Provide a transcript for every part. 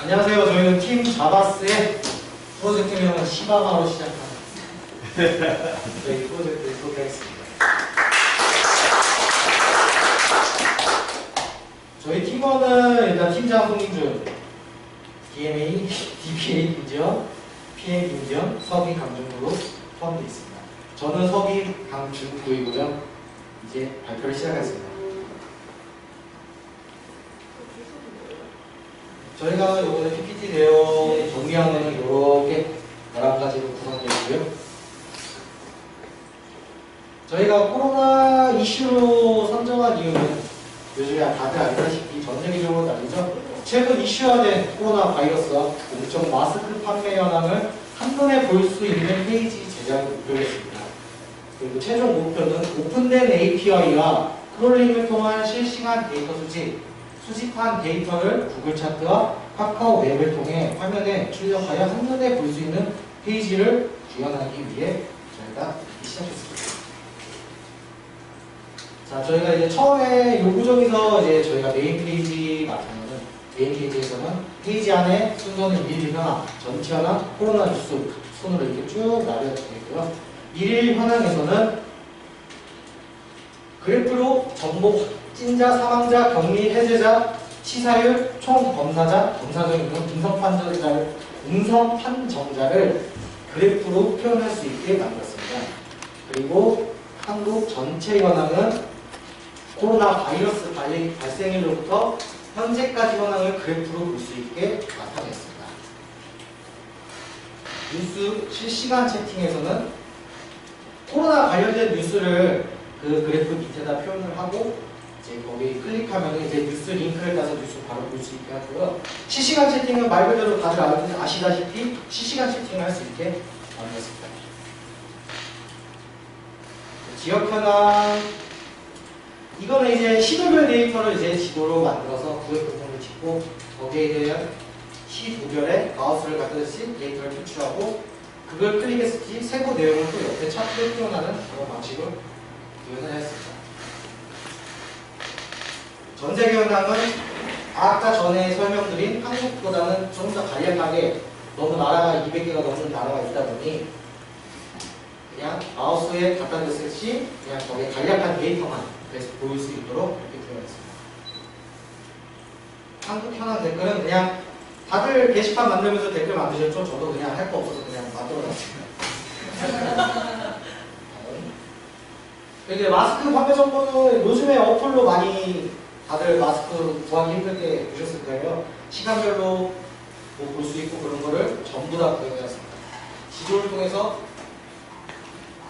안녕하세요. 저희는 팀 자바스의 프로젝트명은 시바마로 시작합니다. 저희 프로젝트를 소개하겠습니다. 저희 팀원은 일단 팀장 송민준, DMA, DBA 김지현, PA 김지현, 서비 강준구로 포함되어 있습니다. 저는 서비 강준구이고요. 이제 발표를 시작하겠습니다. 저희가 이번에 PPT 내용 정리한 거는 이렇게 11가지로 구성되어 있고요. 저희가 코로나 이슈로 선정한 이유는 요즘에 다들 알다시피 전 세계적으로 난리죠. 최근 이슈화된 코로나 바이러스와 공적 마스크 판매 현황을 한눈에 볼 수 있는 페이지 제작을 목표로 했습니다. 그리고 최종 목표는 오픈된 API와 크롤링을 통한 실시간 데이터 수집한 데이터를 구글 차트와 카카오 웹을 통해 화면에 출력하여 한눈에 볼 수 있는 페이지를 구현하기 위해 저희가 시작했습니다. 자, 저희가 이제 처음에 요 구조에서 이제 저희가 메인 페이지 같은 거는 메인 페이지에서는 페이지 안에 순서는 일일 현황, 전체 현황, 코로나 뉴스 순으로 이렇게 쭉 나뉘어져 있고요. 일일 현황에서는 그래프로 정보 확진자, 사망자, 격리 해제자, 치사율, 총 검사자, 검사적인 음성 판정자를 그래프로 표현할 수 있게 만들었습니다. 그리고 한국 전체 현황은 코로나 바이러스 발생일로부터 현재까지 현황을 그래프로 볼 수 있게 나타냈습니다. 뉴스 실시간 채팅에서는 코로나 관련된 뉴스를 그 그래프 밑에다 표현을 하고 이제 거기 클릭하면 이제 뉴스 링크를 따서 뉴스 바로 볼 수 있게 하고요. 실시간 채팅은 말 그대로 다들 아시다시피 실시간 채팅을 할 수 있게 만들었습니다. 지역 현황 이거는 이제 시도별 데이터를 이제 지도로 만들어서 구획 도형을 짓고 거기에 대한 시도별에 마우스를 갖다듯이 데이터를 표출하고 그걸 클릭했을 때 세부 내용을 또 옆에 차트로 표현하는 그런 방식으로 구현을 했습니다. 전 세계 현황은 아까 전에 설명드린 한국보다는 좀 더 간략하게 너무 나라가 200개가 넘는 나라가 있다 보니 그냥 마우스에 갖다 댔을 때 그냥 거기에 간략한 데이터만 보일 수 있도록 이렇게 되어 있습니다. 한국 현황 댓글은 그냥 다들 게시판 만들면서 댓글 만드셨죠? 저도 그냥 할 거 없어서 그냥 만들어놨습니다. 이제 마스크 판매 정보는 요즘에 어플로 많이 다들 마스크 구하기 힘들 때 보셨을 거예요. 시간별로 뭐 볼 수 있고 그런 거를 전부 다 구현해놨습니다. 지도를 통해서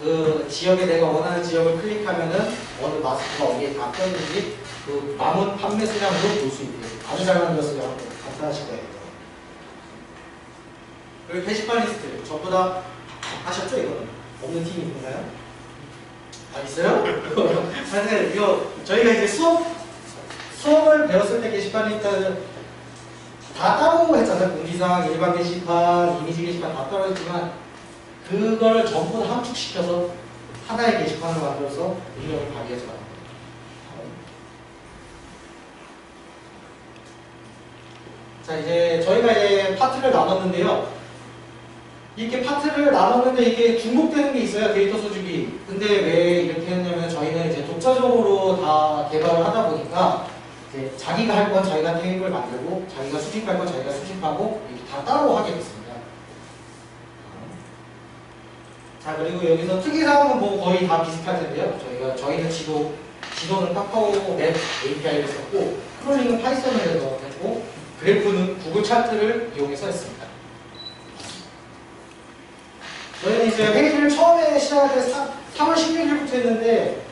그 지역에 내가 원하는 지역을 클릭하면은 어느 마스크가 어디에 다 껴있는지 그 남은 판매 수량으로 볼 수 있게 아주 잘 만들었어요. 간단하실 거예요. 그리고 게시판 리스트 전부 다 하셨죠? 이거는 없는 팀이 있나요? 아 있어요? 사실 이거 저희가 이제 수업을 배웠을 때 게시판 리스트는 다 따로 했잖아요. 공지사항, 일반 게시판, 이미지 게시판 다 따로 했지만 그걸 전부 다 함축시켜서 하나의 게시판을 만들어서 능력을 발휘해서 만듭니다. 자, 이제 저희가 이제 파트를 나눴는데요. 이렇게 파트를 나눴는데 이게 중복되는 게 있어요. 데이터 수집이. 근데 왜 이렇게 했냐면 저희는 이제 독자적으로 다 개발을 하다 보니까 이제 자기가 할 건 자기가 테이블 만들고 자기가 수집할 건 자기가 수집하고 이렇게 다 따로 하게 됐습니다. 자, 그리고 여기서 특이사항은 뭐 거의 다 비슷할 텐데요. 저희는 지도는 카카오 맵 API를 썼고, 크롤링은 파이썬을 해서 했고, 그래프는 구글 차트를 이용해서 했습니다. 저희는 이제 회의를 처음에 시작할 때 3월 16일부터 했는데,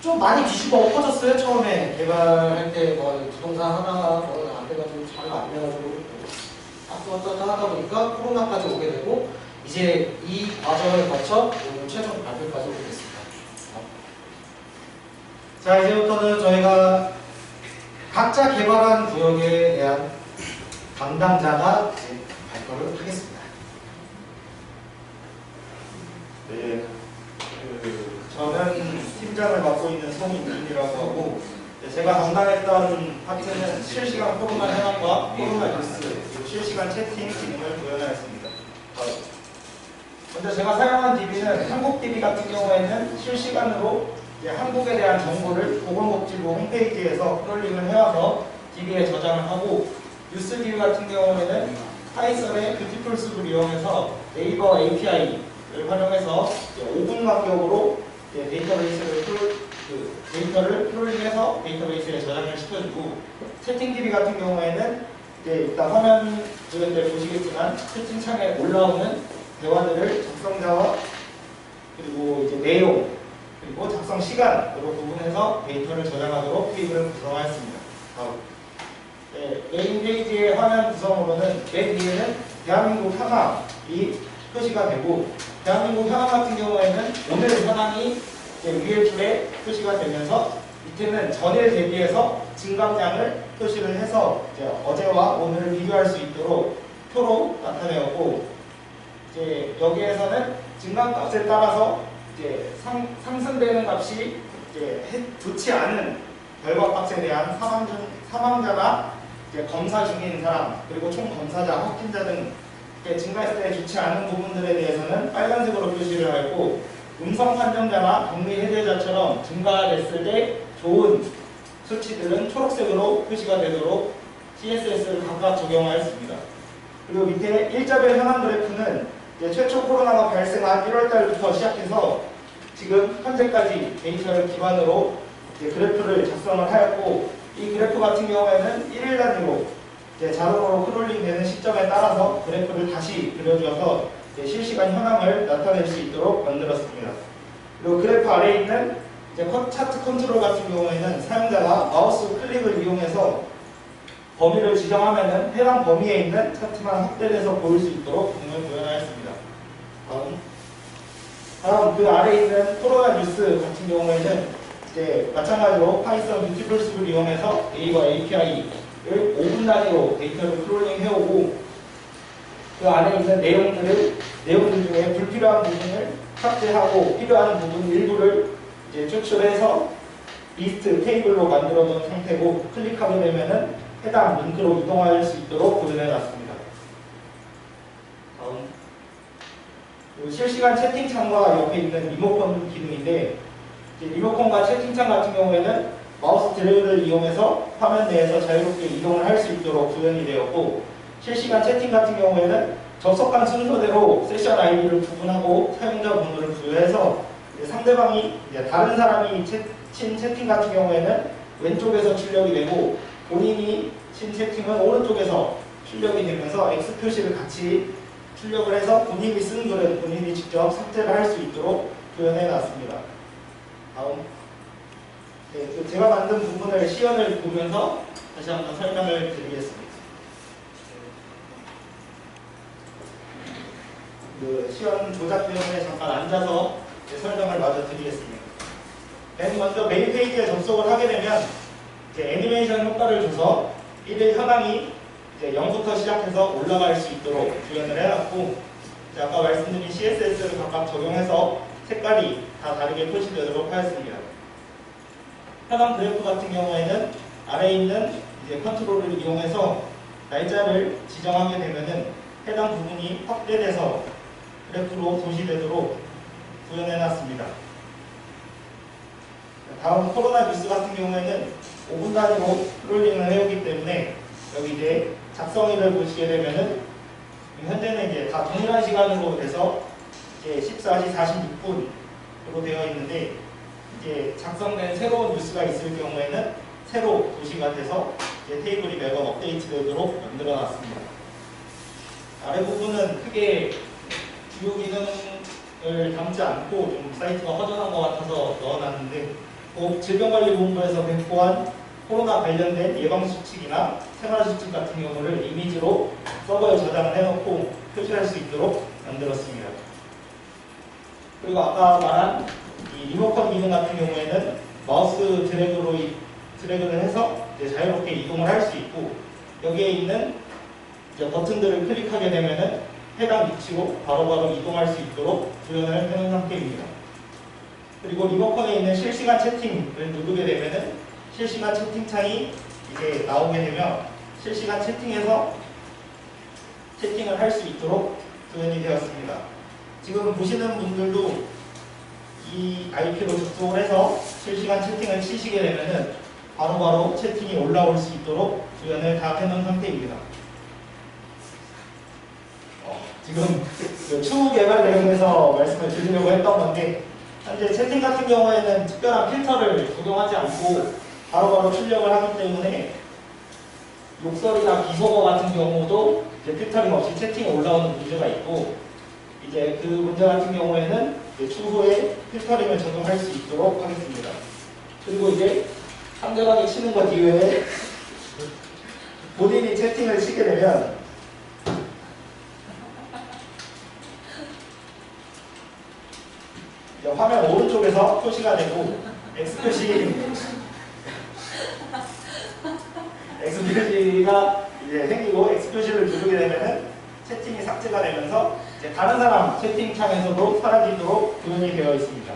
좀 많이 뒤집어 엎어졌어요. 처음에 개발할 때 뭐 부동산 하다가 뭐는 안 돼가지고 잘 안 돼가지고 왔다 하다 보니까 코로나까지 오게 되고, 이제 이 과정을 거쳐 오늘 최종 발표까지 오겠습니다. 자, 이제부터는 저희가 각자 개발한 구역에 대한 담당자가 발표를 하겠습니다. 네, 저는 팀장을 맡고 있는 송인준이라고 하고 제가 담당했던 파트는 실시간 코로나 현황과 코로나 뉴스, 그리고 실시간 채팅 기능을 구현하였습니다. 먼저 제가 사용한 DB는 한국 DB 같은 경우에는 실시간으로 한국에 대한 정보를 보건복지부 홈페이지에서 크롤링을 해와서 DB에 저장을 하고, 뉴스 DB 같은 경우에는 파이썬의 뷰티풀 숲을 이용해서 네이버 API를 활용해서 5분 간격으로 데이터를 크롤링해서 데이터베이스에 저장을 시켜주고, 채팅 DB 같은 경우에는 일단 화면 보실 보시겠지만 채팅창에 올라오는 대화들을 작성자와 그리고 내용 그리고 작성 시간으로 구분해서 데이터를 저장하도록 테이블을 구성하였습니다. 메인 페이지의 화면 구성으로는 맨 위에는 대한민국 현황이 표시가 되고, 대한민국 현황 같은 경우에는 오늘 현황이 위에 줄에 표시가 되면서 밑에는 전일 대비해서 증감량을 표시를 해서 어제와 오늘을 비교할 수 있도록 표로 나타내었고, 여기에서는 증감값에 따라서 상승되는 값이 좋지 않은 결과값에 대한 사망자나 검사 중인 사람, 그리고 총 검사자, 확진자 등 증가했을 때 좋지 않은 부분들에 대해서는 빨간색으로 표시를 하였고, 음성 판정자나 격리 해제자처럼 증가됐을 때 좋은 수치들은 초록색으로 표시가 되도록 CSS를 각각 적용하였습니다. 그리고 밑에 일자별 현황 그래프는 최초 코로나가 발생한 1월달부터 시작해서 지금 현재까지 데이터를 기반으로 그래프를 작성을 하였고, 이 그래프 같은 경우에는 1일 단위로 자동으로 크롤링 되는 시점에 따라서 그래프를 다시 그려주어서 실시간 현황을 나타낼 수 있도록 만들었습니다. 그리고 그래프 아래에 있는 차트 컨트롤 같은 경우에는 사용자가 마우스 클릭을 이용해서 범위를 지정하면 해당 범위에 있는 차트만 확대돼서 보일 수 있도록 기능을 구현하였습니다. 다음 그 아래에 있는 코로나 뉴스 같은 경우에는 마찬가지로 파이썬 뷰티풀 숲을 이용해서 네이버 API를 5분 단위로 데이터를 크롤링 해오고, 그 안에 있는 내용들 중에 불필요한 부분을 삭제하고 필요한 부분 일부를 추출해서 리스트 테이블로 만들어 놓은 상태고, 클릭하게 되면은 해당 링크로 이동할 수 있도록 구현해 놨습니다. 다음 실시간 채팅창과 옆에 있는 리모컨 기능인데, 리모컨과 채팅창 같은 경우에는 마우스 드래그를 이용해서 화면 내에서 자유롭게 이동을 할 수 있도록 구현이 되었고, 실시간 채팅 같은 경우에는 접속한 순서대로 세션 아이디를 구분하고 사용자 번호를 부여해서 상대방이 다른 사람이 친 채팅 같은 경우에는 왼쪽에서 출력이 되고, 본인이 친 채팅은 오른쪽에서 출력이 되면서 X 표시를 같이 출력을 해서 본인이 쓴 글은 본인이 직접 삭제를 할 수 있도록 구현해 놨습니다. 다음 제가 만든 부분을 시연을 보면서 다시 한번 설명을 드리겠습니다. 시연 조작 때문에 잠깐 앉아서 설명을 마저 드리겠습니다. 맨 먼저 메인 페이지에 접속을 하게 되면 애니메이션 효과를 줘서 1일 현황이 0부터 시작해서 올라갈 수 있도록 구현을 해놨고, 아까 말씀드린 CSS를 각각 적용해서 색깔이 다 다르게 표시되도록 하였습니다. 현황 그래프 같은 경우에는 아래에 있는 컨트롤을 이용해서 날짜를 지정하게 되면은 해당 부분이 확대돼서 그래프로 도시되도록 구현해놨습니다. 다음 코로나 뉴스 같은 경우에는 5분 단위로 크롤링을 해오기 때문에 여기 작성일을 보시게 되면은 현재는 다 동일한 시간으로 돼서 14시 46분으로 되어 있는데, 작성된 새로운 뉴스가 있을 경우에는 새로 도시가 돼서 테이블이 매번 업데이트되도록 만들어놨습니다. 아래 부분은 크게 주요 기능을 담지 않고 좀 사이트가 허전한 것 같아서 넣어놨는데, 질병관리본부에서 배포한 코로나 관련된 예방수칙이나 생활수칙 같은 경우를 이미지로 서버에 저장을 해놓고 표시할 수 있도록 만들었습니다. 그리고 아까 말한 이 리모컨 기능 같은 경우에는 마우스 드래그를 해서 자유롭게 이동을 할 수 있고, 여기에 있는 버튼들을 클릭하게 되면은 해당 위치로 바로바로 이동할 수 있도록 구현을 해놓은 상태입니다. 그리고 리모컨에 있는 실시간 채팅을 누르게 되면은 실시간 채팅창이 이제 나오게 되면 실시간 채팅에서 채팅을 할 수 있도록 구현이 되었습니다. 지금 보시는 분들도 이 IP로 접속을 해서 실시간 채팅을 치시게 되면은 바로바로 채팅이 올라올 수 있도록 구현을 다 해놓은 상태입니다. 지금 그 추후 개발 내용에서 말씀을 드리려고 했던 건데, 현재 채팅 같은 경우에는 특별한 필터를 적용하지 않고 바로바로 출력을 하기 때문에 욕설이나 비속어 같은 경우도 이제 필터링 없이 채팅이 올라오는 문제가 있고, 이제 그 문제 같은 경우에는 이제 추후에 필터링을 적용할 수 있도록 하겠습니다. 그리고 이제 상대방이 치는 것 이외에 본인이 채팅을 치게 되면 이제 화면 오른쪽에서 표시가 되고 X표시가 이제 생기고 X표시를 누르게 되면은 채팅이 삭제가 되면서 이제 다른 사람 채팅창에서도 사라지도록 구현이 되어 있습니다.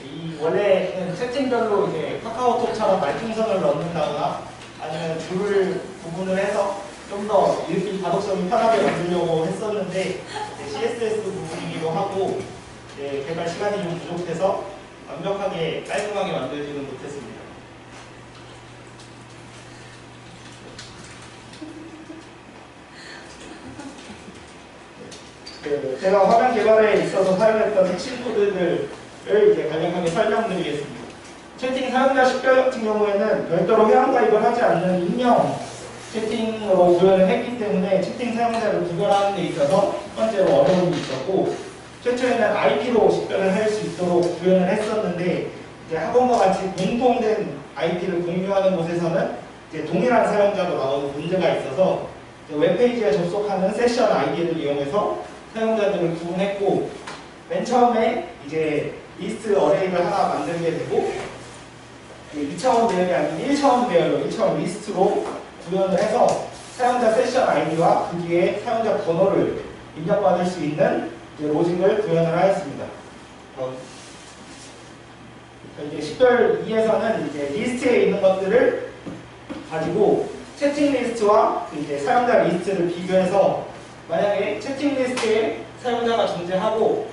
이 원래는 채팅별로 이제 카카오톡처럼 말풍선을 넣는다거나 아니면 줄을 구분을 해서 좀 더 읽기 가독성이 편하게 만들려고 했었는데 CSS 부분이기도 하고 개발 시간이 좀 부족해서 완벽하게 깔끔하게 만들지는 못했습니다. 제가 화면 개발에 있어서 사용했던 핵심 코드들을 이제 간략하게 설명드리겠습니다. 채팅 사용자 식별 같은 경우에는 별도로 회원가입을 하지 않는 익명 채팅으로 구현을 했기 때문에 채팅 사용자를 구별하는 데 있어서 첫 번째로 어려움이 있었고, 최초에는 IP로 식별을 할 수 있도록 구현을 했었는데, 이제 학원과 같이 공통된 IP를 공유하는 곳에서는 이제 동일한 사용자로 나오는 문제가 있어서 웹페이지에 접속하는 세션 아이디를 이용해서 사용자들을 구분했고, 맨 처음에 이제 리스트 어레이를 하나 만들게 되고 2차원 배열이 아닌 1차원 배열로 1차원 리스트로 구현을 해서 사용자 세션 아이디와 그 뒤에 사용자 번호를 입력받을 수 있는 로직을 구현을 하였습니다. 이제 식별 2에서는 이제 리스트에 있는 것들을 가지고 채팅 리스트와 이제 사용자 리스트를 비교해서, 만약에 채팅 리스트에 사용자가 존재하고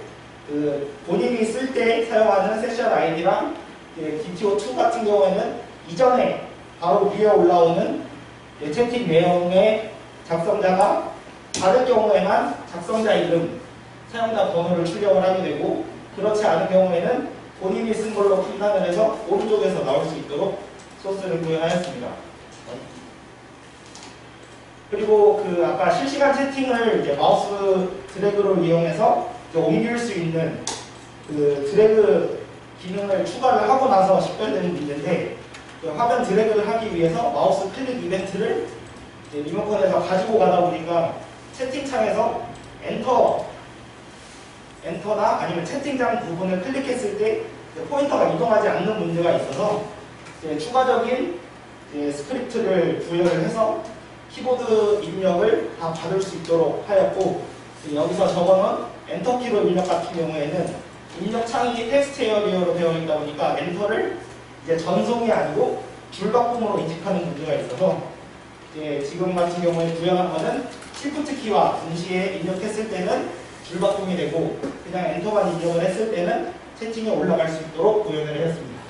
그 본인이 쓸 때 사용하는 세션 아이디랑 DTO2 같은 경우에는 이전에 바로 위에 올라오는 채팅 내용의 작성자가 다른 경우에만 작성자 이름, 사용자 번호를 출력을 하게 되고, 그렇지 않은 경우에는 본인이 쓴 걸로 판단을 해서 오른쪽에서 나올 수 있도록 소스를 구현하였습니다. 그리고 그 아까 실시간 채팅을 이제 마우스 드래그로 이용해서 옮길 수 있는 그 드래그 기능을 추가를 하고 나서 식별되는 문제인데, 그 화면 드래그를 하기 위해서 마우스 클릭 이벤트를 이제 리모컨에서 가지고 가다 보니까 채팅창에서 엔터나 아니면 채팅창 부분을 클릭했을 때 포인터가 이동하지 않는 문제가 있어서 추가적인 스크립트를 구현을 해서 키보드 입력을 다 받을 수 있도록 하였고, 여기서 적어놓은 엔터키로 입력 같은 경우에는 입력창이 텍스트 에어리어로 되어 있다 보니까 엔터를 이제 전송이 아니고 줄바꿈으로 인식하는 문제가 있어서 지금 같은 경우에 구현한 거는 시프트 키와 동시에 입력했을 때는 줄바꿈이 되고, 그냥 엔터만 입력을 했을 때는 채팅에 올라갈 수 있도록 구현을 했습니다.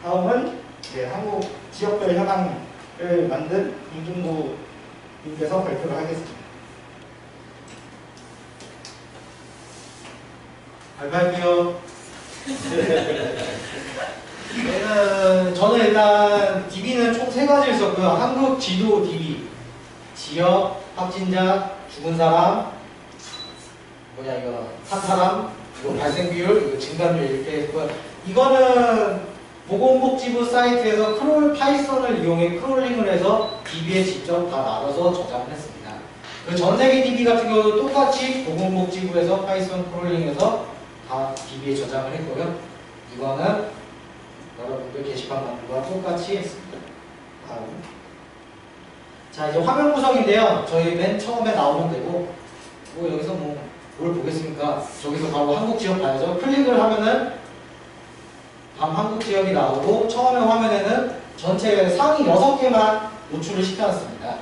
다음은 한국 지역별 현황을 만든 김준구 님께서 발표를 하겠습니다. 발표할게요. 저는 일단 DB는 총 3가지 있었고요. 한국 지도 DB, 지역, 확진자, 죽은 사람, 산 사람, 그리고 발생 비율, 그리고 증감률 이렇게 했고요. 이거는 보건복지부 사이트에서 크롤 파이썬을 이용해 크롤링을 해서 DB에 직접 다 나눠서 저장을 했습니다. 그 전세계 DB 같은 경우도 똑같이 보건복지부에서 파이썬 크롤링해서 다 DB에 저장을 했고요. 이거는 여러분들 게시판 만들과 똑같이 했습니다. 다음. 자, 이제 화면 구성인데요. 저희 맨 처음에 나오면 되고, 여기서 뭘 보겠습니까? 저기서 바로 한국 지역 봐야죠. 클릭을 하면은 한국 지역이 나오고 처음에 화면에는 전체 상위 6개만 노출을 시켜놨습니다.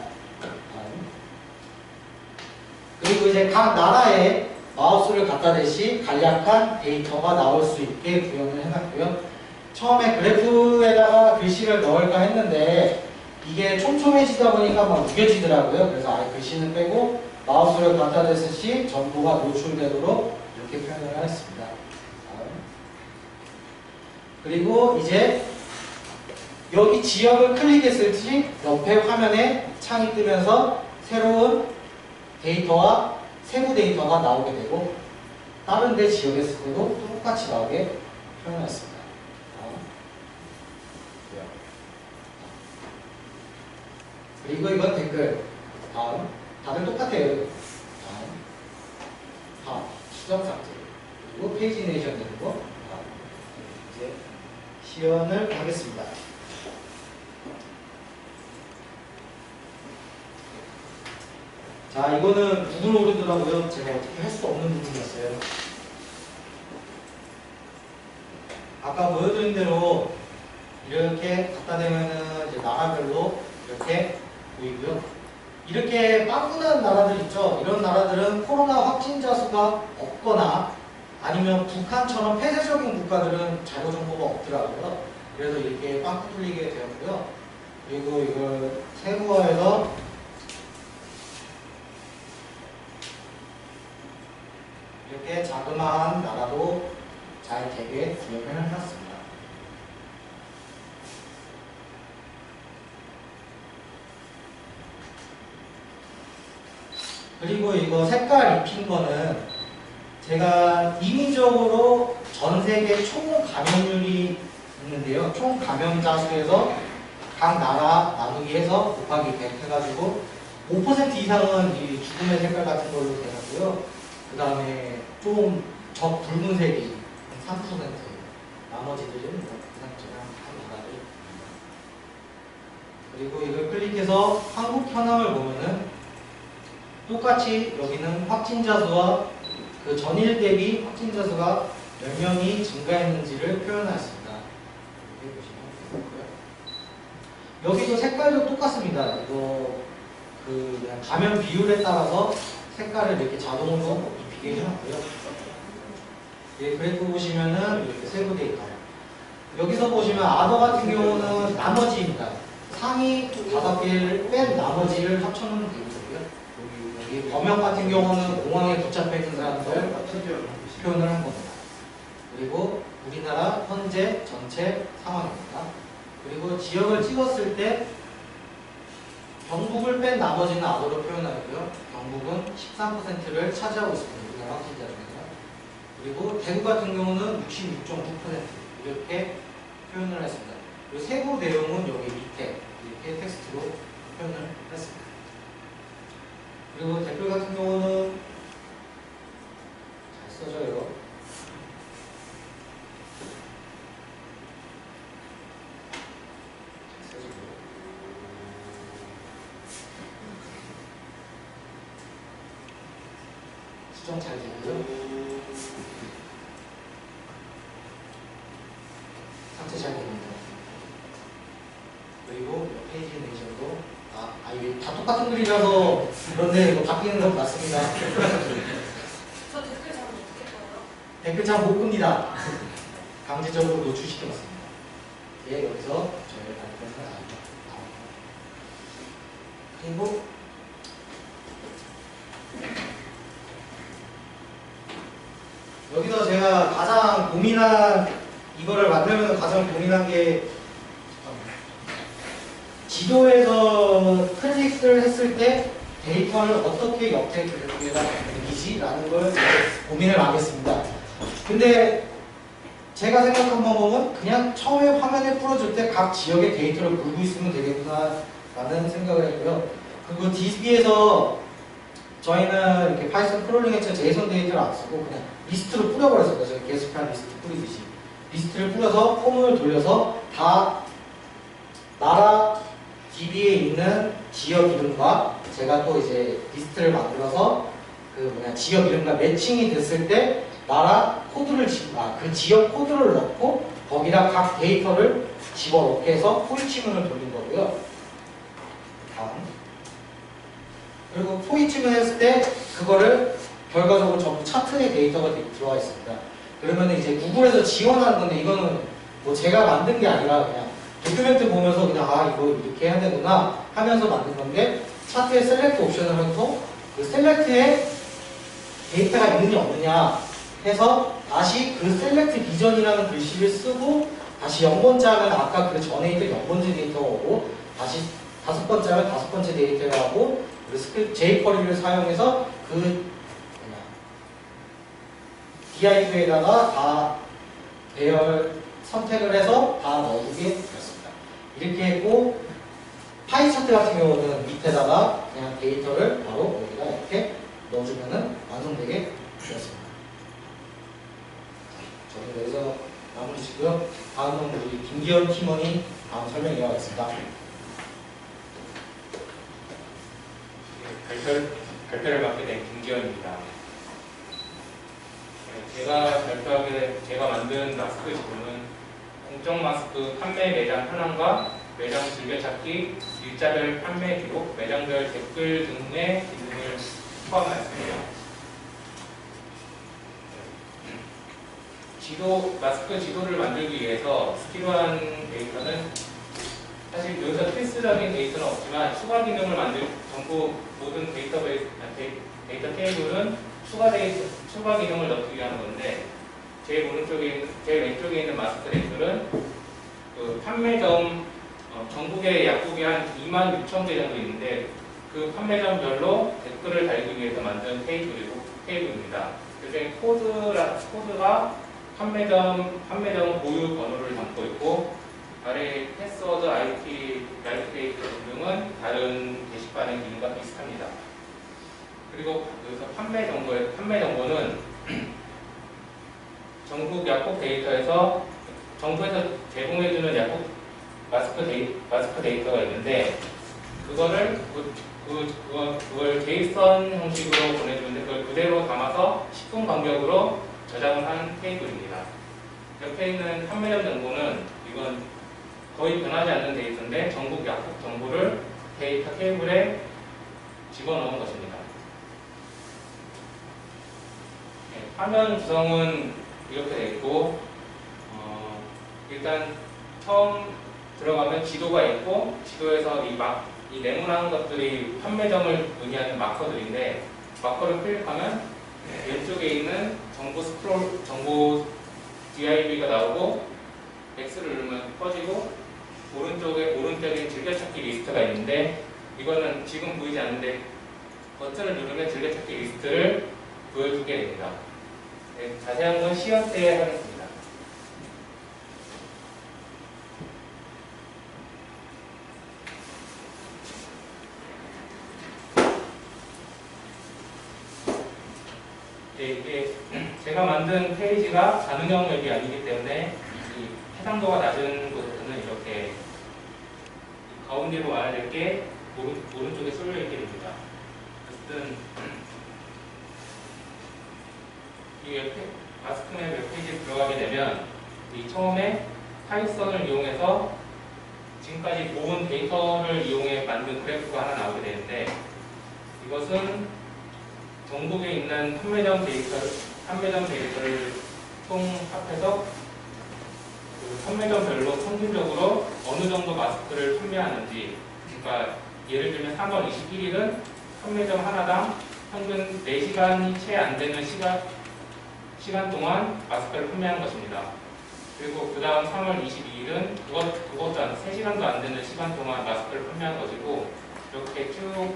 그리고 이제 각 나라에 마우스를 갖다 대시 간략한 데이터가 나올 수 있게 구현을 해놨고요. 처음에 그래프에다가 글씨를 넣을까 했는데 이게 촘촘해지다 보니까 막 무뎌지더라고요. 그래서 아예 글씨는 빼고 마우스를 갖다 대듯이 전부가 노출되도록 이렇게 표현을 했습니다. 그리고 이제 여기 지역을 클릭했을 때 옆에 화면에 창이 뜨면서 새로운 데이터와 세부 데이터가 나오게 되고 다른 데 지역에 있을 때도 똑같이 나오게 표현했습니다. 그리고 이건 댓글. 다음. 다들 똑같아요. 다음. 수정 상태. 그리고 페이지 내이션 되는 거. 다음. 이제 시연을 하겠습니다. 자, 이거는 구글 오르더라고요. 제가 어떻게 할 수 없는 부분이었어요. 아까 보여드린 대로 이렇게 갖다 대면은 이제 나라별로 이렇게 보이고요. 이렇게 빵꾸난 나라들 있죠. 이런 나라들은 코로나 확진자 수가 없거나 아니면 북한처럼 폐쇄적인 국가들은 자료 정보가 없더라고요. 그래서 이렇게 빵꾸 뚫리게 되었고요. 그리고 이걸 세부화해서 이렇게 자그마한 나라도 잘 되게 구현을 해놨습니다. 그리고 이거 색깔 입힌 거는 제가 임의적으로 전 세계 총 감염률이 있는데요. 총 감염자 수에서 각 나라 나누기 해서 곱하기 100 해가지고 5% 이상은 이 죽음의 색깔 같은 걸로 되었고요. 그 다음에 좀 붉은색이 3%, 나머지들은 그냥 한 나라들. 그리고 이걸 클릭해서 한국 현황을 보면은 똑같이 여기는 확진자 수와 그 전일 대비 확진자 수가 몇 명이 증가했는지를 표현했습니다. 이렇게 보시면 되고요. 여기도 색깔도 똑같습니다. 이거 그 그냥 감염 비율에 따라서 색깔을 이렇게 자동으로 입히게 해놨고요. 예, 그래프 보시면은 이렇게 세부 데이터. 여기서 보시면 아더 같은 경우는 나머지입니다. 상위 5개를 뺀 나머지를 합쳐놓은 데이터고요. 여기 범역 같은 경우는 공항에 붙잡혀 있는 사람들 표현을 한 겁니다. 그리고 우리나라 현재 전체 상황입니다. 그리고 지역을 찍었을 때 경북을 뺀 나머지는 아더로 표현하고요. 경북은 13%를 차지하고 있습니다. 우리나라 확진자 중에서. 그리고 대구 같은 경우는 66.9% 이렇게 표현을 했습니다. 그리고 세부 내용은 여기 밑에 이렇게 텍스트로 표현을 했습니다. 그리고 댓글 같은 경우는 잘 써져요. 잘 써지고. 수정 잘 되고요. 삭제 잘 됩니다. 그리고 페이지 내이션도 이게 다 똑같은 글이라서 그런데 이거 바뀌는 건 맞습니다. 저 댓글 잘 어떻게 써요? 댓글 잘 못 끕니다. 강제적으로 노출시켜놨습니다. 예, 여기서 저희 발표는 나옵니다. 그리고 여기서 제가 가장 고민한 이거를 만들면서 가장 고민한 게 지도에서 클릭을 했을 때 데이터를 어떻게 옆에 그래프에다 옮기지라는 걸 고민을 하겠습니다. 근데 제가 생각한 방법은 그냥 처음에 화면에 풀어줄 때 각 지역의 데이터를 굴고 있으면 되겠구나 라는 생각을 했고요. 그리고 DB에서 저희는 이렇게 파이썬 크롤링 했죠. 제이슨 데이터를 안 쓰고 그냥 리스트로 뿌려버렸어요. 저희 게스트판 리스트 뿌리듯이. 리스트를 뿌려서 폼을 돌려서 다 나라 DB에 있는 지역 이름과 제가 또 이제 리스트를 만들어서 지역 이름과 매칭이 됐을 때 나라 코드를 그 지역 코드를 넣고 거기에 아니라 각 데이터를 집어넣게 해서 포이치문을 돌린 거고요. 다음. 그리고 포이치문 했을 때 그거를 결과적으로 전부 차트의 데이터가 들어와 있습니다. 그러면 이제 구글에서 지원하는 건데 이거는 뭐 제가 만든 게 아니라 그냥 도큐멘트 보면서 그냥 아 이거 이렇게 해야 되구나 하면서 만든 건데 차트에 셀렉트 옵션을 하면서 그 셀렉트에 데이터가 있느냐 없느냐 해서 다시 그 셀렉트 비전이라는 글씨를 쓰고 다시 0번째는 아까 그 전에 있던 0번째 데이터가 오고 다시 5번째는 5번째 데이터를 하고 그 스크립트 jQuery를 사용해서 그 div에다가 다 배열 선택을 해서 다 넣어주게 되었습니다. 이렇게 했고 파이차트 같은 경우는 밑에다가 그냥 데이터를 바로 여기다 이렇게 넣어주면은 완성되게 되었습니다. 저는 여기서 마무리 짓고요. 다음은 우리 김기현 팀원이 다음 설명 이어가겠습니다. 발표를 맡게 된 김기현입니다. 제가 만든 마스크 지도는 공적 마스크 판매 매장 현황과 매장 즐겨찾기, 일자별 판매 기록, 매장별 댓글 등의 기능을 포함하였습니다. 마스크 지도를 만들기 위해서 필요한 데이터는 사실 여기서 필수적인 데이터는 없지만 추가 기능을 전부 모든 데이터 테이블은 추가 기능을 넣기 위한 건데 제일 왼쪽에 있는 마스크 데이터는 그 판매점 전국에 약국이 한 26,000개 정도 있는데 그 판매점별로 댓글을 달기 위해서 만든 테이블입니다. 그중에 코드가 판매점 보유 번호를 담고 있고 아래 패스워드, IP 데이터 등은 다른 게시판의 기능과 비슷합니다. 그리고 여기서 판매 정보는 전국 약국 데이터에서 정부에서 제공해주는 약국 마스크 데이터가 있는데 그걸 JSON 형식으로 보내주는데 그걸 그대로 담아서 10분 간격으로 저장을 한 테이블입니다. 옆에 있는 판매점 정보는 이건 거의 변하지 않는 데이터인데 전국 약국 정보를 데이터 테이블에 집어넣은 것입니다. 화면 구성은 이렇게 되어 있고 일단 처음 들어가면 지도가 있고 지도에서 이 네모난 것들이 판매점을 의미하는 마커들인데 마커를 클릭하면 왼쪽에 있는 정보 div가 나오고 X를 누르면 퍼지고 오른쪽에 즐겨찾기 리스트가 있는데 이거는 지금 보이지 않는데 버튼을 누르면 즐겨찾기 리스트를 보여주게 됩니다. 네, 자세한 건 시연 때 하겠습니다. 네, 이게 제가 만든 페이지가 가능형 웹이 아니기 때문에 이 해상도가 낮은 곳에서는 이렇게 가운데로 와야 될 게 오른쪽에 쏠려 있게 됩니다. 어쨌든 이 마스크맵 웹페이지에 들어가게 되면 이 처음에 파이썬을 이용해서 지금까지 모은 데이터를 이용해 만든 그래프가 하나 나오게 되는데 이것은 전국에 있는 판매점 데이터를 총합해서 그 판매점별로 평균적으로 어느 정도 마스크를 판매하는지, 그러니까 예를 들면 3월 21일은 판매점 하나당 평균 4시간이 채 안 되는 시간 동안 마스크를 판매한 것입니다. 그리고 그 다음 3월 22일은 그것도 3시간도 안 되는 시간 동안 마스크를 판매한 것이고 이렇게 쭉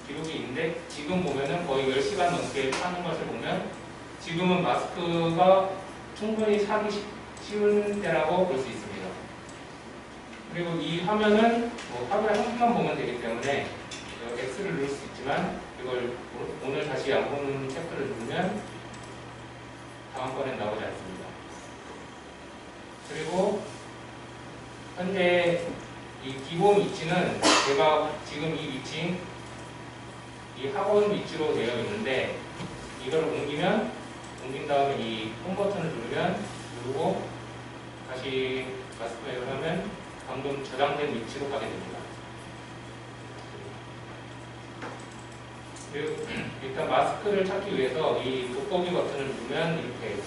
기록이 있는데 지금 보면은 거의 10시간 넘게 파는 것을 보면 지금은 마스크가 충분히 사기 쉬운 때라고 볼 수 있습니다. 그리고 이 화면은 하루에 한 번만 보면 되기 때문에 X를 누를 수 있지만 이걸 오늘 다시 안 보는 체크를 누르면 다음번엔 나오지 않습니다. 그리고 현재 이 기본 위치는 제가 지금 이 위치 이 학원 위치로 되어 있는데 이걸 옮긴 다음에 이 홈 버튼을 누르고 다시 다시 마스크 매듭을 하면 방금 저장된 위치로 가게 됩니다. 그리고 일단 마스크를 찾기 위해서 이 돋보기 버튼을 누르면 이렇게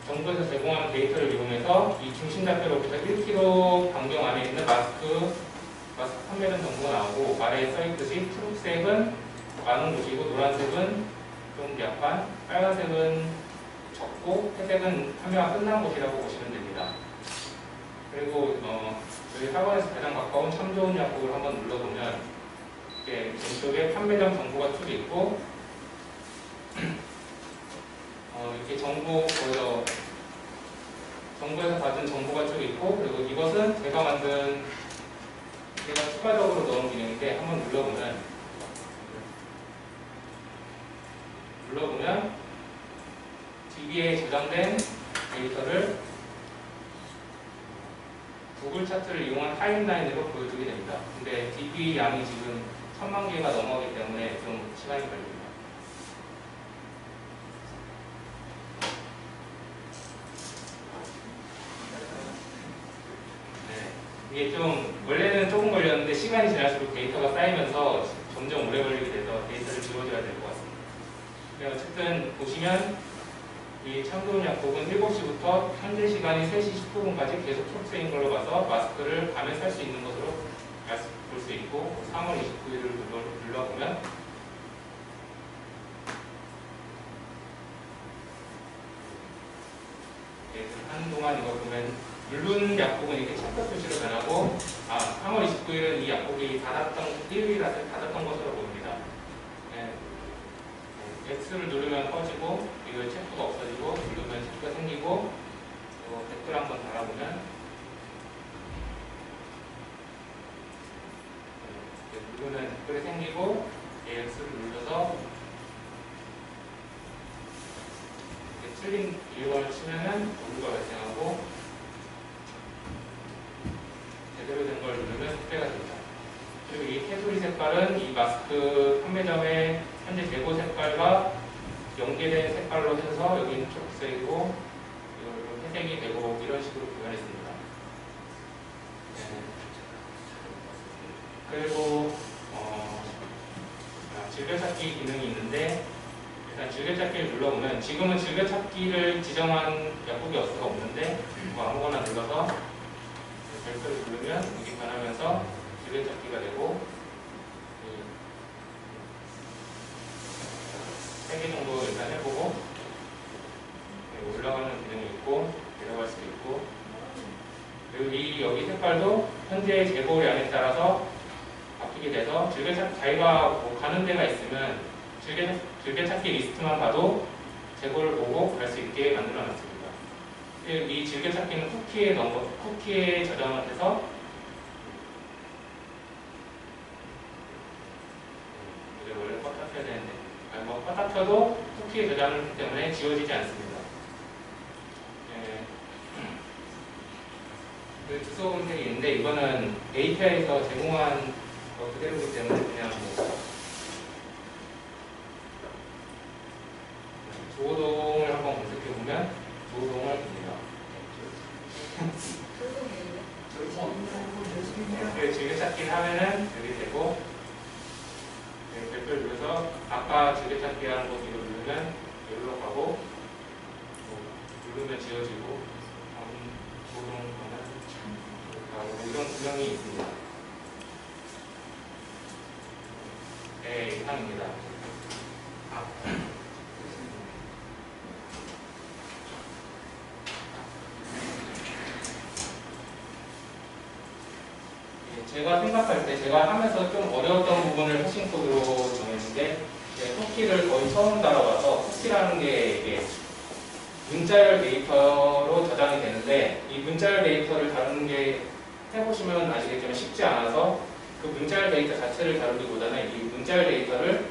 정부에서 제공하는 데이터를 이용해서 이 중심 좌표로부터 1km 반경 안에 있는 마스크 판매량 정보가 나오고, 아래에 써있듯이 초록색은 많은 곳이고 노란색은 좀 약간, 빨간색은 적고 회색은 판매가 끝난 곳이라고 보시면 됩니다. 그리고 저희 학원에서 가장 가까운 참 좋은 약국을 한번 눌러보면 이렇게 왼쪽에 판매점 정보가 쭉 있고 이렇게 정부에서 받은 정보가 쭉 있고, 그리고 이것은 제가 추가적으로 넣은 기능인데 한번 눌러보면 DB에 저장된 데이터를 구글 차트를 이용한 타임라인으로 보여주게 됩니다. 근데 DB 양이 지금 1000만 개가 넘어가기 때문에 좀 시간이 걸립니다. 이게 좀 원래는 조금 걸렸는데 시간이 지날수록 데이터가 쌓이면서 점점 오래 걸리게 돼서 데이터를 지워줘야 될 것 같습니다. 네, 어쨌든 보시면 이 참좋은 약국은 7시부터 현재 시간이 3시 19분까지 계속 초록색인 걸로 봐서 마스크를 밤에 살 수 있는 것으로 볼 수 있고, 3월 29일을 눌러보면 한동안 이거 보면 누른 약국은 이렇게 챕터 표시로 변하고, 3월 29일은 이 약국이 일요일 닫았던 것으로 보입니다. X를 누르면 꺼지고, 이거 챕터가 없어지고, 누르면 챕터가 생기고, 그리고 댓글 한번 달아보면 누르면 댓글이 생기고, X를 눌러서 틀린 비율을 치면은 오류가 발생하고, 제대로 된 걸 누르면 삭제가 됩니다. 그리고 이 테두리 색깔은 이 마스크 판매점의 현재 재고 색깔과 연계된 색깔로 해서 여기는 초록색이고 이걸 회색이 되고 이런 식으로 구현했습니다. 그리고 즐겨찾기 기능이 있는데, 일단 즐겨찾기를 눌러보면 지금은 즐겨찾기를 지정한 약국이 없는데 아무거나 눌러서 별표를 누르면 이게 변하면서 즐겨찾기가 되고, 3개 정도 일단 해보고 올라가는 기능이 있고 내려갈 수도 있고, 그리고 여기 색깔도 현재 재고량에 따라서 바뀌게 돼서 자기가 뭐 가는 데가 있으면 즐겨찾기 리스트만 봐도 재고를 보고 갈 수 있게 만들어 놨습니다. 이 즐겨찾기는 쿠키에 저장을 해서 이제 원래 껐다 켜야 되는데 껐다 켜도 쿠키에 저장을 했기 때문에 지워지지 않습니다. 그 주소 검색이 있는데 이거는 데이터에서 제공한 거 그대로이기 때문에 그냥 조호동을 한번 검색해보면 조호동을 봅니다. 즐겨찾기를 하면은 여기 되고, 별표를 눌러서 아까 즐겨찾기 하는 곳 이거 누르면 여기로 가고, 누르면 지워지고, 조호동 가면 이런 구명이 있습니다. 네, 이상입니다. 제가 생각할 때 제가 하면서 좀 어려웠던 부분을 핵심 코드로 정했는데, 쿠키를 거의 처음 달아봐서 쿠키라는 게 이게 문자열 데이터로 저장이 되는데, 이 문자열 데이터를 다루는 게 해보시면 아시겠지만 쉽지 않아서 그 문자열 데이터 자체를 다루기보다는 이 문자열 데이터를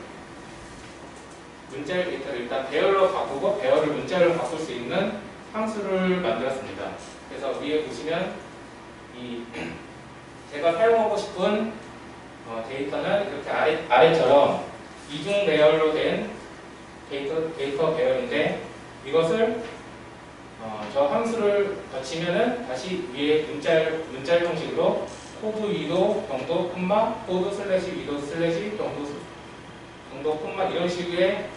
일단 배열로 바꾸고 배열을 문자열로 바꿀 수 있는 함수를 만들었습니다. 그래서 위에 보시면 제가 사용하고 싶은 데이터는 이렇게 아래처럼 이중 배열로 된 데이터 배열인데, 이것을 저 함수를 거치면은 다시 위에 문자열 형식으로 코드 위도 경도 콤마 코드 슬래시 위도 슬래시 경도 콤마 이런 식의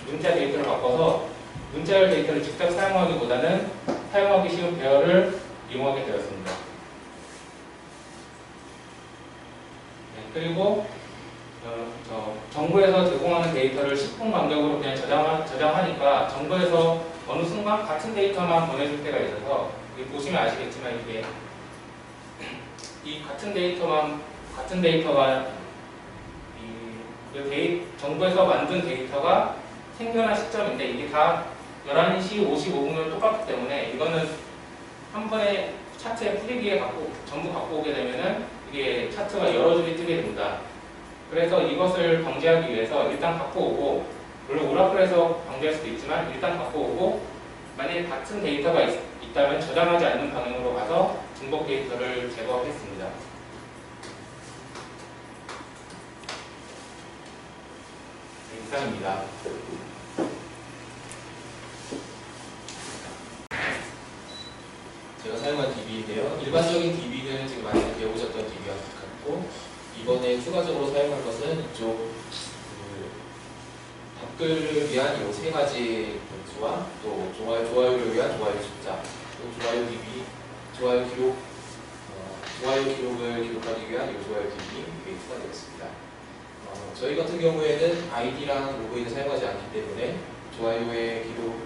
문자 데이터를 바꿔서 문자열 데이터를 직접 사용하기보다는 사용하기 쉬운 배열을 이용하게 되었습니다. 네, 그리고 정부에서 제공하는 데이터를 10분 간격으로 그냥 저장하니까 정부에서 어느 순간 같은 데이터만 보내줄 때가 있어서 보시면 아시겠지만 이게 이 같은 데이터가 정부에서 만든 데이터가 생겨난 시점인데 이게 다 11시 55분으로 똑같기 때문에 이거는 한 번에 차트에 프리뷰에 전부 갖고 오게 되면은 이게 차트가 여러 줄이 뜨게 됩니다. 그래서 이것을 방지하기 위해서 일단 갖고 오고, 물론 오라클에서 방지할 수도 있지만 일단 갖고 오고, 만약에 같은 데이터가 있다면 저장하지 않는 방향으로 가서 중복 데이터를 제거하겠습니다. 네, 이상입니다. 제가 사용한 DB인데요. 일반적인 DB는 지금 많이 배워보셨던 DB와 같고, 이번에 추가적으로 사용할 것은 이쪽 답글을 위한 이 세 가지 변수와 또 좋아요를 위한 좋아요 숫자, 또 좋아요 DB, 좋아요 기록을 기록하기 위한 이 좋아요 DB 이게 추가되었습니다. 저희 같은 경우에는 아이디랑 로그인을 사용하지 않기 때문에 좋아요의 기록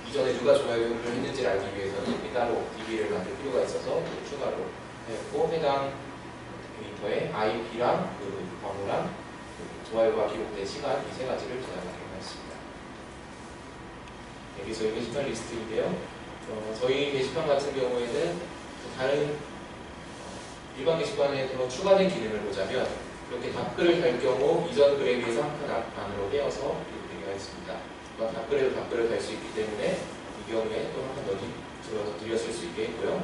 이전에 누가 좋아요를 했는지를 알기 위해서는 따로 DB를 만들 필요가 있어서 추가로 했고, 해당 데이터에 IP랑 그 번호랑 좋아요가 기록된 시간 이 세 가지를 저장하기로 했습니다. 여기 저희 게시판 리스트인데요. 저희 게시판 같은 경우에는 다른 일반 게시판에 더 추가된 기능을 보자면 이렇게 답글을 달 경우 이전 글에 비해서 한 칸 안으로 떼어서 기록되게 하였습니다. 답글에도 답글을 달 수 있기 때문에 이 경우에 또 한 칸 더 들였을 수 있게 했고요.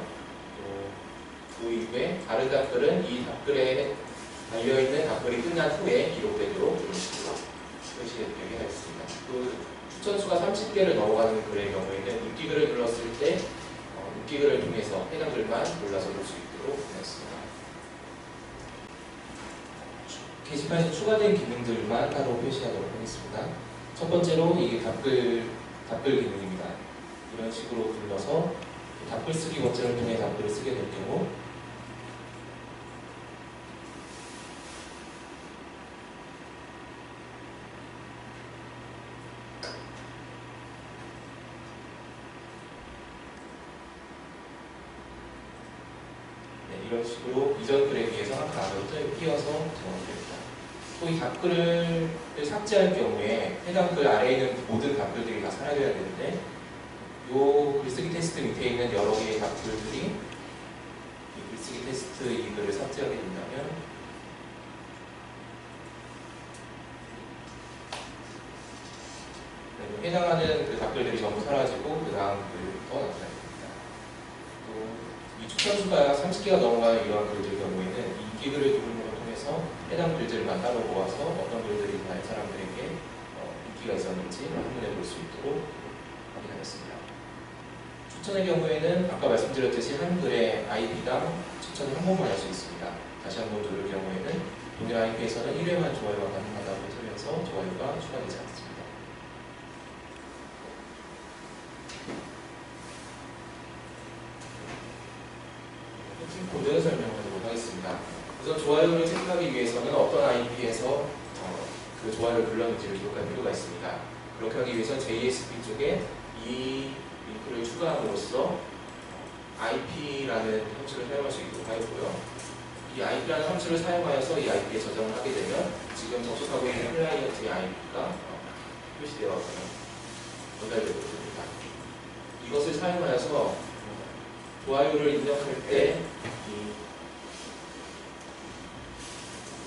그 이후에 다른 답글은 이 답글에 달려있는 답글이 끝난 후에 기록되도록 이런 식으로 표시되게 하였습니다. 그 추천수가 30개를 넘어가는 글의 경우에는 읽기글을 눌렀을 때 읽기글을 통해서 해당 글만 골라서 볼 수 있도록 하였습니다. 게시판에서 추가된 기능들만 따로 표시하도록 하겠습니다. 첫 번째로 이게 답글 기능입니다. 이런 식으로 불러서 답글 쓰기 버튼을 통해 답글을 쓰게 될 경우 이런 식으로 이전 글에 비해서 한 칸 안으로 띄어서 정원됩니다. 또 이 답글을 삭제할 경우에 해당 글 아래에 있는 모든 답글들이 다 사라져야 되는데 이 글쓰기 테스트 밑에 있는 여러 개의 답글들이 이 글쓰기 테스트 이 글을 삭제하게 된다면 해당하는 그 답글들이 전부 사라지고 그 다음 글부터 나타납니다. 또 이 추천수가 30개가 넘어가는 이러한 글들 경우에는 인기글을 누르는 걸 통해서 해당 글들만 따로 모아서 어떤 글들이 다른 사람들에게 인기가 있었는지 한눈에 볼 수 있도록 확인하였습니다. 추천의 경우에는 아까 말씀드렸듯이 한 글의 IP당 추천을 한 번만 할 수 있습니다. 다시 한 번 누를 경우에는 동일 IP에서는 1회만 좋아요가 가능하다고 하면서 좋아요가 추가되지 않습니다. 코드 설명하도록 하겠습니다. 우선 좋아요를 체크하기 위해서는 어떤 IP에서 그 좋아요를 눌렀는지를 기록할 필요가 있습니다. 그렇게 하기 위해서 JSP 쪽에 이 링크를 추가함으로써 IP라는 함수를 사용할 수 있도록 하였고요. 이 IP라는 함수를 사용하여서 이 IP에 저장을 하게 되면 지금 접속하고 있는 클라이언트의 IP가 표시되어 전달되고 있습니다. 이것을 사용하여서 좋아요를 입력할 때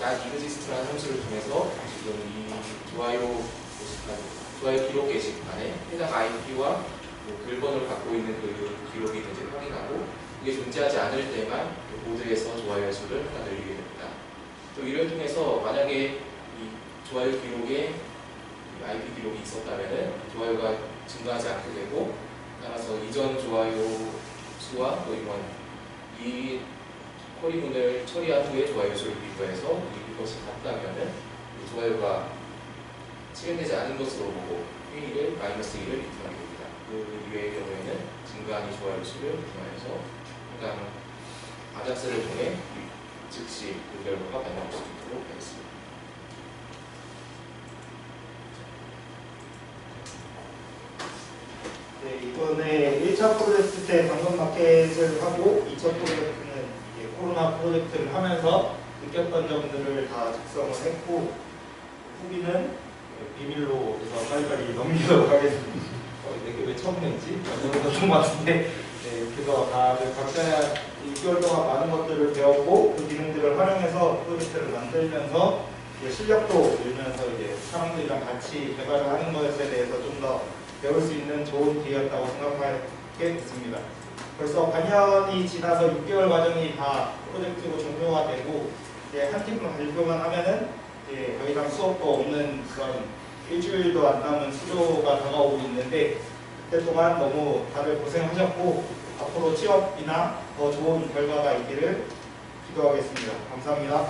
.exist라는 함수를 통해서 지금 이 좋아요 기록 게시판에 해당 IP와 글번호를 갖고 있는 그 기록이 있는지 확인하고 이게 존재하지 않을 때만 보드에서 좋아요의 수를 하나 늘리게 됩니다. 또 이를 통해서 만약에 이 좋아요 기록에 IP 기록이 있었다면 좋아요가 증가하지 않게 되고 따라서 이전 좋아요 수와 또 이번 이 쿼리문을 처리한 후에 좋아요 수를 비교해서 이것이 같다면은 이 좋아요가 실현되지 않은 것으로 보고 회의를 마이너스 1을 리턴하게 됩니다. 그 이외의 경우에는 증가한 이 좋아요 수를 리턴하여서 해당 아작스를 통해 즉시 그 결과가 반영할 수 있도록 하겠습니다. 네, 이번에 1차 프로젝트 때 당근 마켓을 하고 2차 프로젝트는 이제 코로나 프로젝트를 하면서 느꼈던 점들을 다 작성을 했고 후기는 비밀로 해서 빨리빨리 넘기도록 하겠습니다. 내게 왜 처음 냈지? 그런 것 같은데 네, 그래서 다들 각자 6개월 동안 많은 것들을 배웠고 그 기능들을 활용해서 프로젝트를 만들면서 이제 실력도 늘면서 이제 사람들이랑 같이 개발을 하는 것에 대해서 좀 더 배울 수 있는 좋은 기회였다고 생각하게 됐습니다. 벌써 반년이 지나서 6개월 과정이 다 프로젝트로 종료가 되고 이제 한 팀을 발표만 하면은 이제 더 이상 수업도 없는 그런 일주일도 안 남은 수료가 다가오고 있는데 그때 동안 너무 다들 고생하셨고 앞으로 취업이나 더 좋은 결과가 있기를 기도하겠습니다. 감사합니다.